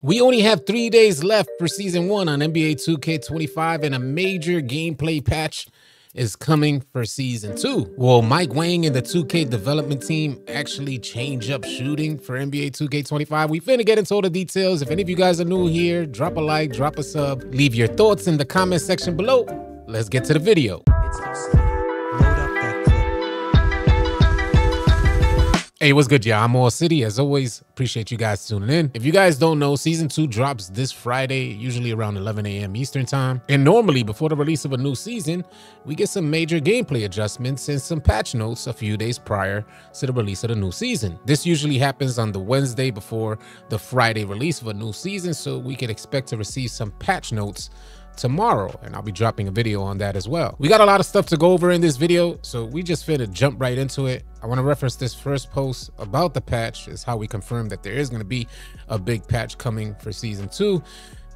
We only have 3 days left for Season 1 on NBA 2K25, and a major gameplay patch is coming for Season 2. Will Mike Wang and the 2K development team actually change up shooting for NBA 2K25? We finna get into all the details. If any of you guys are new here, drop a like, drop a sub, leave your thoughts in the comment section below. Let's get to the video. Hey, what's good, y'all? I'm AllCity. As always, appreciate you guys tuning in. If you guys don't know, Season 2 drops this Friday, usually around 11 a.m. Eastern time. And normally, before the release of a new season, we get some major gameplay adjustments and some patch notes a few days prior to the release of the new season. This usually happens on the Wednesday before the Friday release of a new season, so we can expect to receive some patch notes tomorrow, and I'll be dropping a video on that as well. We got a lot of stuff to go over in this video, so we just finna jump right into it. I want to reference this first post about the patch. Is how we confirm that there is going to be a big patch coming for Season 2.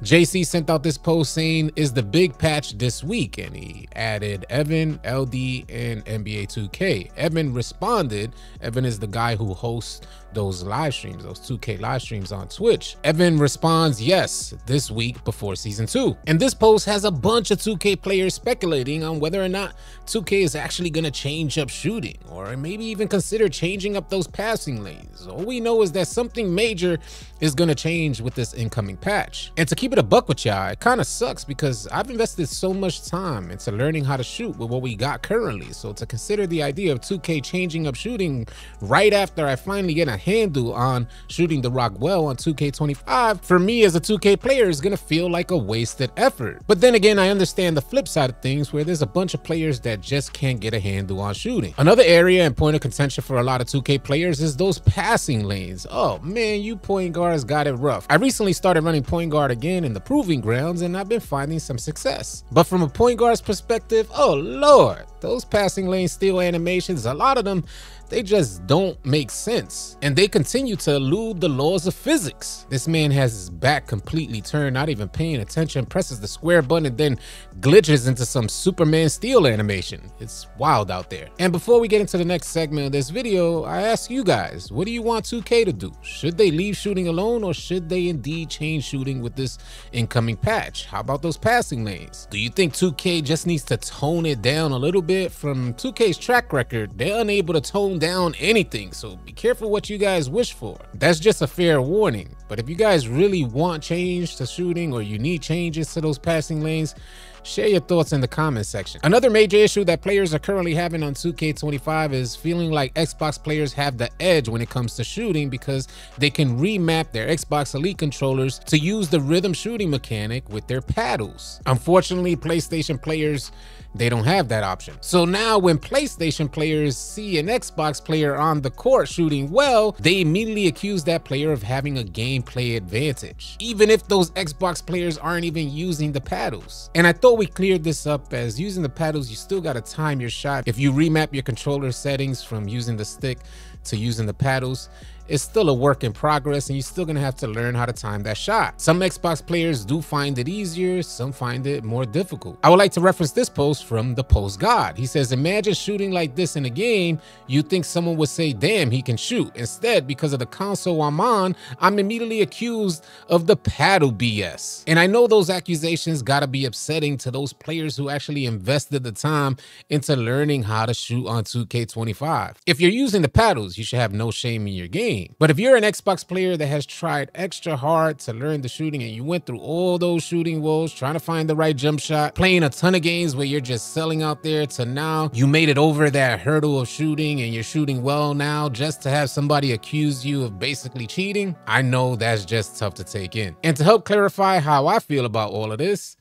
JC sent out this post saying, "Is the big patch this week?" And he added Evan, LD, and NBA 2K. Evan responded. Evan is the guy who hosts those live streams, those 2K live streams on Twitch. Evan responds, "Yes, this week before Season 2. And this post has a bunch of 2K players speculating on whether or not 2K is actually going to change up shooting, or maybe even consider changing up those passing lanes. All we know is that something major is going to change with this incoming patch. And to keep it a buck with y'all, it kind of sucks because I've invested so much time into learning how to shoot with what we got currently. So to consider the idea of 2K changing up shooting right after I finally get a handle on shooting the rock well on 2K25, for me as a 2K player, is going to feel like a wasted effort. But then again, I understand the flip side of things, where there's a bunch of players that just can't get a handle on shooting. Another area and point of contention for a lot of 2K players is those passing lanes. Oh man, you point guards got it rough. I recently started running point guard again in the proving grounds, and I've been finding some success. But from a point guard's perspective, oh lord, those passing lane steal animations, a lot of them, they just don't make sense, and they continue to elude the laws of physics. This man has his back completely turned, not even paying attention, presses the square button, and then glitches into some Superman steal animation. It's wild out there. And before we get into the next segment of this video, I ask you guys, what do you want 2K to do? Should they leave shooting alone, or should they indeed change shooting with this incoming patch? How about those passing lanes? Do you think 2K just needs to tone it down a little bit? From 2K's track record, they're unable to tone down anything, so be careful what you guys wish for. That's just a fair warning. But if you guys really want change to shooting, or you need changes to those passing lanes, share your thoughts in the comment section. Another major issue that players are currently having on 2K25 is feeling like Xbox players have the edge when it comes to shooting, because they can remap their Xbox Elite controllers to use the rhythm shooting mechanic with their paddles. Unfortunately, PlayStation players, they don't have that option. So now when PlayStation players see an Xbox player on the court shooting well, they immediately accuse that player of having a gameplay advantage, even if those Xbox players aren't even using the paddles. And I thought we cleared this up, as using the paddles, you still got to time your shot. If you remap your controller settings from using the stick to using the paddles, it's still a work in progress, and you're still gonna have to learn how to time that shot. Some Xbox players do find it easier, some find it more difficult. I would like to reference this post from the Post God. He says, "Imagine shooting like this in a game. You'd think someone would say, damn, he can shoot. Instead, because of the console I'm on, I'm immediately accused of the paddle BS." And I know those accusations gotta be upsetting to those players who actually invested the time into learning how to shoot on 2K25. If you're using the paddles, you should have no shame in your game. But if you're an Xbox player that has tried extra hard to learn the shooting, and you went through all those shooting woes, trying to find the right jump shot, playing a ton of games where you're just selling out there, to now you made it over that hurdle of shooting and you're shooting well now, just to have somebody accuse you of basically cheating, I know that's just tough to take in. And to help clarify how I feel about all of this,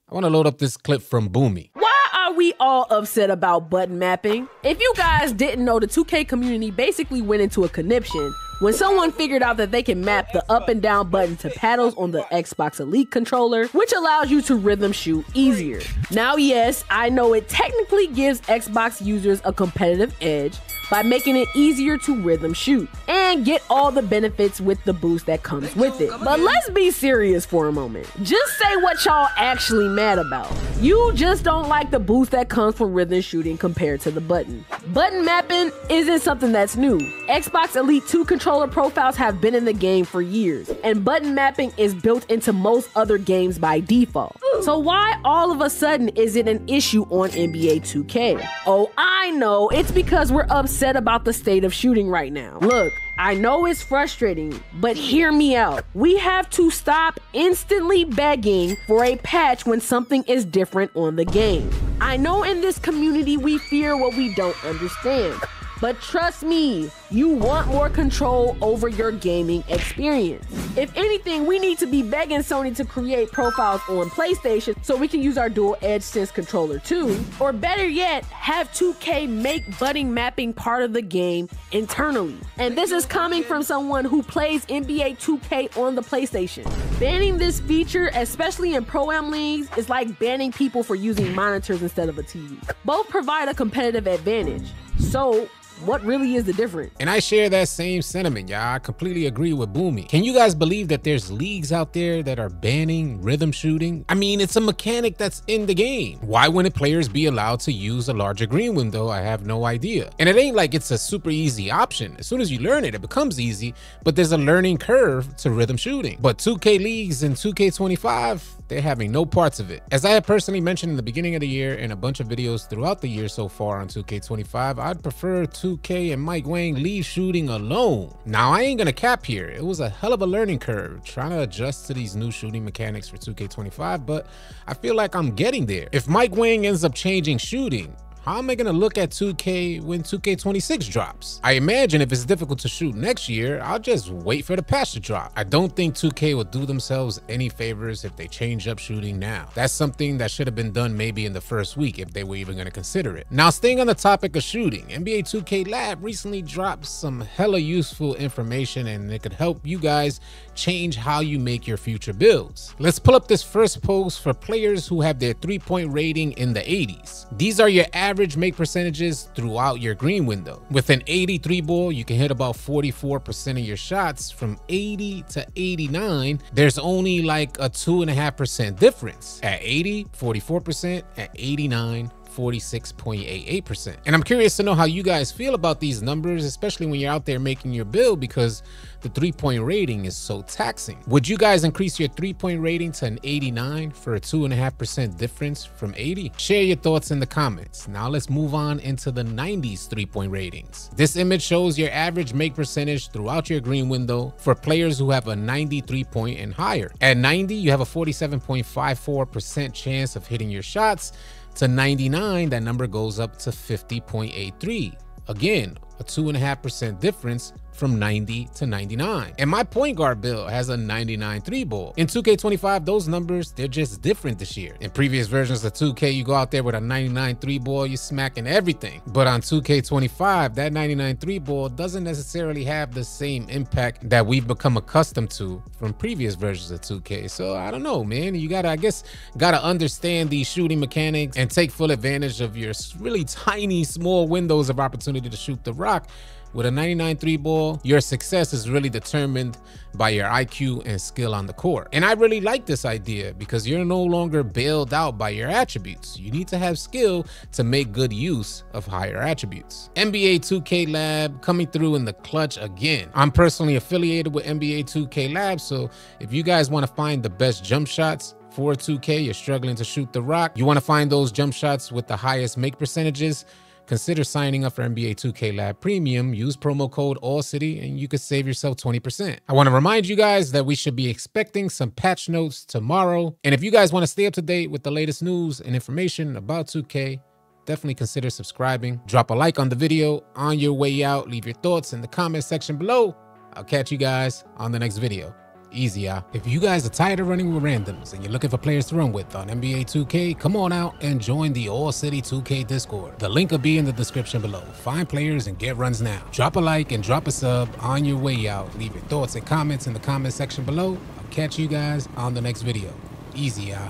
I want to load up this clip from Boomy. We all upset about button mapping. If you guys didn't know, the 2K community basically went into a conniption when someone figured out that they can map the up and down button to paddles on the Xbox Elite controller, which allows you to rhythm shoot easier. Now, yes, I know it technically gives Xbox users a competitive edge, by making it easier to rhythm shoot and get all the benefits with the boost that comes with it. But let's be serious for a moment. Just say what y'all actually mad about. You just don't like the boost that comes from rhythm shooting compared to the button. Button mapping isn't something that's new. Xbox Elite 2 controller profiles have been in the game for years, and button mapping is built into most other games by default. So why all of a sudden is it an issue on NBA 2K? Oh, I know, it's because we're upset about the state of shooting right now. Look, I know it's frustrating, but hear me out. We have to stop instantly begging for a patch when something is different on the game. I know in this community we fear what we don't understand, but trust me, you want more control over your gaming experience. If anything, we need to be begging Sony to create profiles on PlayStation so we can use our dual edge sense controller too. Or better yet, have 2K make button mapping part of the game internally. And this is coming from someone who plays NBA 2K on the PlayStation. Banning this feature, especially in Pro-Am leagues, is like banning people for using monitors instead of a TV. Both provide a competitive advantage. So, what really is the difference? And I share that same sentiment, y'all. I completely agree with Boomy. Can you guys believe that there's leagues out there that are banning rhythm shooting? I mean, it's a mechanic that's in the game. Why wouldn't players be allowed to use a larger green window? I have no idea. And it ain't like it's a super easy option. As soon as you learn it, it becomes easy, but there's a learning curve to rhythm shooting. But 2K leagues in 2K25, they're having no parts of it. As I have personally mentioned in the beginning of the year and a bunch of videos throughout the year so far on 2K25, I'd prefer 2K and Mike Wang leave shooting alone. Now, I ain't gonna cap here. It was a hell of a learning curve trying to adjust to these new shooting mechanics for 2K25, but I feel like I'm getting there. If Mike Wang ends up changing shooting, how am I gonna look at 2K when 2K26 drops? I imagine if it's difficult to shoot next year, I'll just wait for the patch to drop. I don't think 2K will do themselves any favors if they change up shooting now. That's something that should have been done maybe in the first week if they were even gonna consider it. Now, staying on the topic of shooting, NBA 2K Lab recently dropped some hella useful information and it could help you guys change how you make your future builds. Let's pull up this first post for players who have their 3-point rating in the 80s. These are your average make percentages throughout your green window. With an 83 ball, you can hit about 44% of your shots. From 80 to 89, there's only like a 2.5% difference. At 80, 44%, at 89, 46.88%. And I'm curious to know how you guys feel about these numbers, especially when you're out there making your build, because the 3-point rating is so taxing. Would you guys increase your 3-point rating to an 89 for a 2.5% difference from 80? Share your thoughts in the comments. Now let's move on into the 90s 3-point ratings. This image shows your average make percentage throughout your green window for players who have a 93 point and higher. At 90, you have a 47.54% chance of hitting your shots. To 99, that number goes up to 50.83. Again, a 2.5% difference from 90 to 99. And my point guard build has a 99 3 ball. In 2K25, those numbers, they're just different this year. In previous versions of 2K, you go out there with a 99 3 ball, you're smacking everything. But on 2K25, that 99 3 ball doesn't necessarily have the same impact that we've become accustomed to from previous versions of 2K. So I don't know, man. You gotta, I guess, gotta understand these shooting mechanics and take full advantage of your really tiny, small windows of opportunity to shoot the rock. With a 99 3 ball, your success is really determined by your IQ and skill on the court. And I really like this idea because you're no longer bailed out by your attributes. You need to have skill to make good use of higher attributes. NBA 2K Lab coming through in the clutch again. I'm personally affiliated with NBA 2K Lab, so if you guys want to find the best jump shots for 2K, you're struggling to shoot the rock, you want to find those jump shots with the highest make percentages, consider signing up for NBA 2K Lab Premium. Use promo code AllCity and you could save yourself 20%. I want to remind you guys that we should be expecting some patch notes tomorrow. And if you guys want to stay up to date with the latest news and information about 2K, definitely consider subscribing. Drop a like on the video. On your way out, leave your thoughts in the comment section below. I'll catch you guys on the next video. Easy, y'all. If you guys are tired of running with randoms and you're looking for players to run with on NBA 2K, come on out and join the AllCity 2K Discord. The link will be in the description below. Find players and get runs now. Drop a like and drop a sub on your way out. Leave your thoughts and comments in the comment section below. I'll catch you guys on the next video. Easy, y'all.